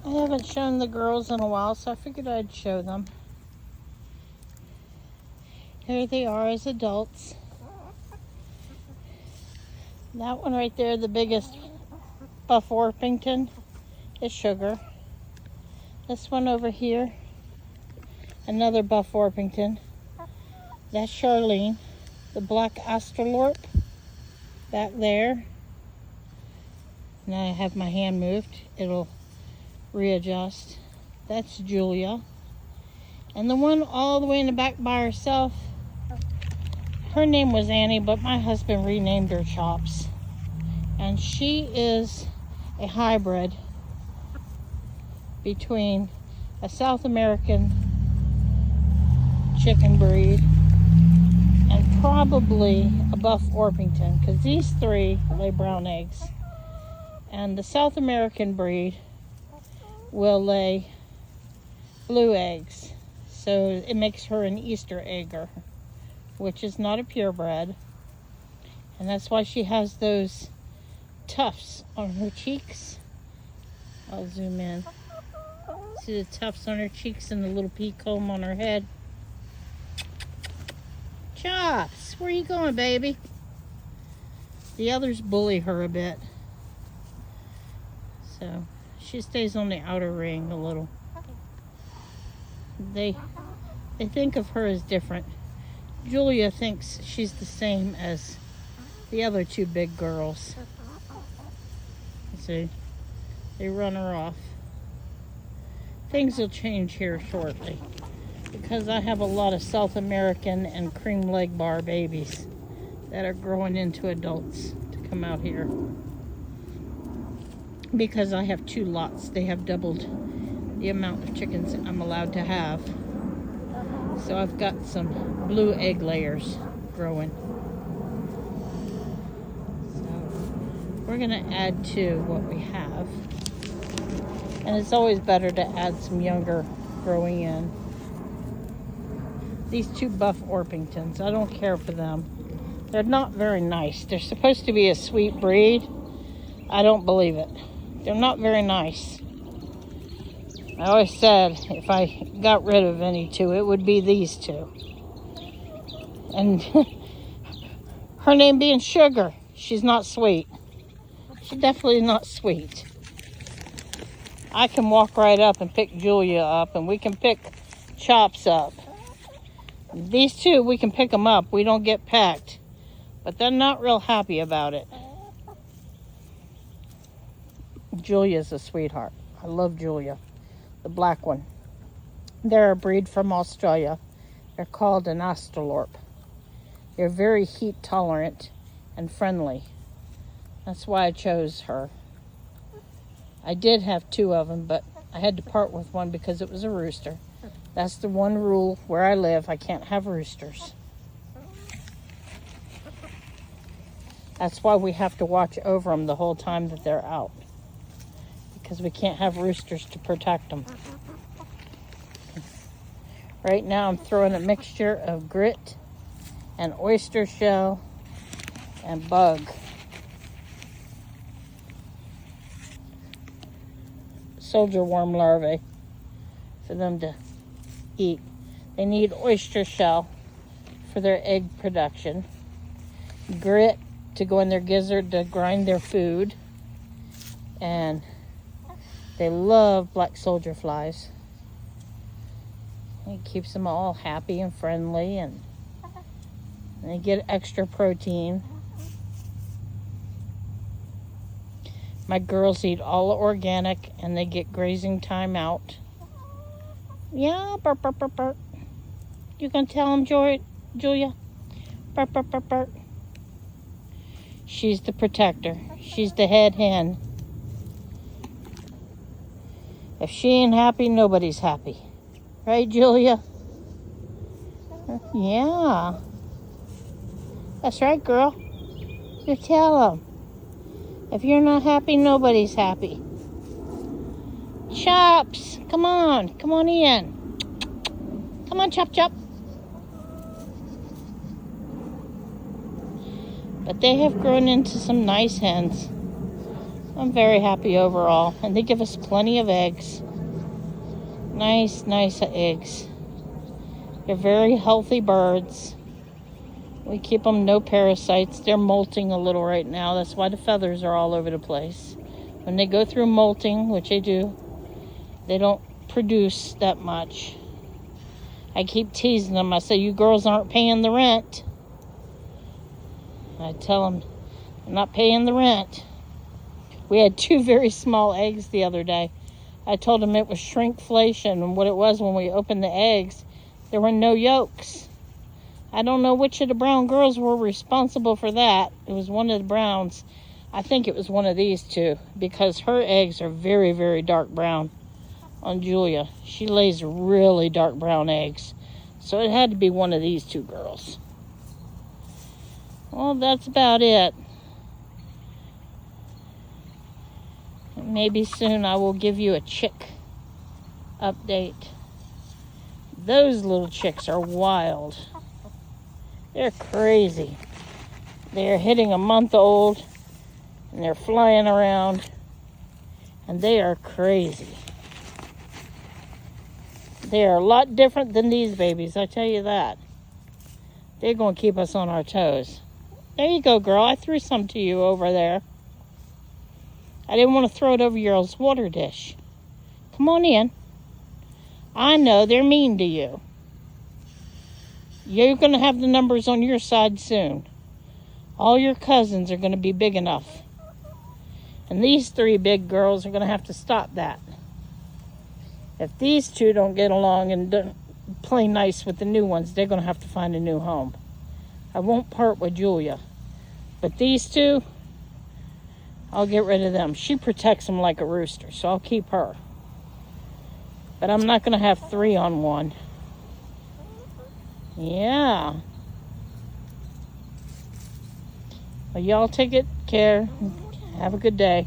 I haven't shown the girls in a while, so I figured I'd show them. Here they are as adults. That one right there, the biggest Buff Orpington, is Sugar. This one over here, another Buff Orpington. That's Charlene. The black Australorp back there. Now I have my hand moved. It'll readjust. That's Julia. And the one all the way in the back by herself, her name was Annie, but my husband renamed her Chops. And she is a hybrid between a South American chicken breed and probably a Buff Orpington, because these three lay brown eggs. And the South American breed will lay blue eggs. So it makes her an Easter egger, which is not a purebred. And that's why she has those tufts on her cheeks. I'll zoom in. See the tufts on her cheeks and the little pea comb on her head. Chops, where you going, baby? The others bully her a bit. So she stays on the outer ring a little. They think of her as different. Julia thinks she's the same as the other two big girls. See, they run her off. Things will change here shortly because I have a lot of South American and cream leg bar babies that are growing into adults to come out here. Because I have 2 lots, they have doubled the amount of chickens I'm allowed to have. So I've got some blue egg layers growing. So we're gonna add to what we have. And it's always better to add some younger growing in. These 2 Buff Orpingtons, I don't care for them. They're not very nice. They're supposed to be a sweet breed. I don't believe it. They're not very nice. I always said if I got rid of any 2, it would be these 2. And her name being Sugar, she's not sweet. She's definitely not sweet. I can walk right up and pick Julia up, and we can pick Chops up. These 2, we can pick them up. We don't get pecked. But they're not real happy about it. Julia's a sweetheart. I love Julia, the black one. They're a breed from Australia. They're called an Australorp. They're very heat tolerant and friendly. That's why I chose her. I did have 2 of them, but I had to part with one because it was a rooster. That's the one rule where I live. I can't have roosters. That's why we have to watch over them the whole time that they're out. Because we can't have roosters to protect them. Right now I'm throwing a mixture of grit and oyster shell and bug. Soldier worm larvae for them to eat. They need oyster shell for their egg production. Grit to go in their gizzard to grind their food. And they love black soldier flies. It keeps them all happy and friendly, and they get extra protein. My girls eat all organic, and they get grazing time out. Yeah, burp, burp, burp, burp. You gonna tell them, Julia? Burp, burp, burp, burp. She's the protector. She's the head hen. If she ain't happy, nobody's happy. Right, Julia? Yeah. That's right, girl. You tell them. If you're not happy, nobody's happy. Chops, come on in. Come on, Chop Chop. But they have grown into some nice hens. I'm very happy overall. And they give us plenty of eggs. Nice eggs. They're very healthy birds. We keep them no parasites. They're molting a little right now. That's why the feathers are all over the place. When they go through molting, which they do, they don't produce that much. I keep teasing them. I say, you girls aren't paying the rent. I tell them, I'm not paying the rent. We had 2 very small eggs the other day. I told them it was shrinkflation, and what it was when we opened the eggs, there were no yolks. I don't know which of the brown girls were responsible for that. It was one of the browns. I think it was one of these 2, because her eggs are very, very dark brown on Julia. She lays really dark brown eggs. So it had to be one of these 2 girls. Well, that's about it. Maybe soon I will give you a chick update. Those little chicks are wild. They're crazy. They're hitting a month old, and they're flying around, and they are crazy. They are a lot different than these babies, I tell you that. They're going to keep us on our toes. There you go, girl. I threw some to you over there. I didn't want to throw it over your water dish. Come on in. I know they're mean to you. You're going to have the numbers on your side soon. All your cousins are going to be big enough. And these 3 big girls are going to have to stop that. If these 2 don't get along and don't play nice with the new ones, they're going to have to find a new home. I won't part with Julia. But these 2, I'll get rid of them. She protects them like a rooster, so I'll keep her. But I'm not going to have 3 on 1. Yeah. Well, y'all take it care. Have a good day.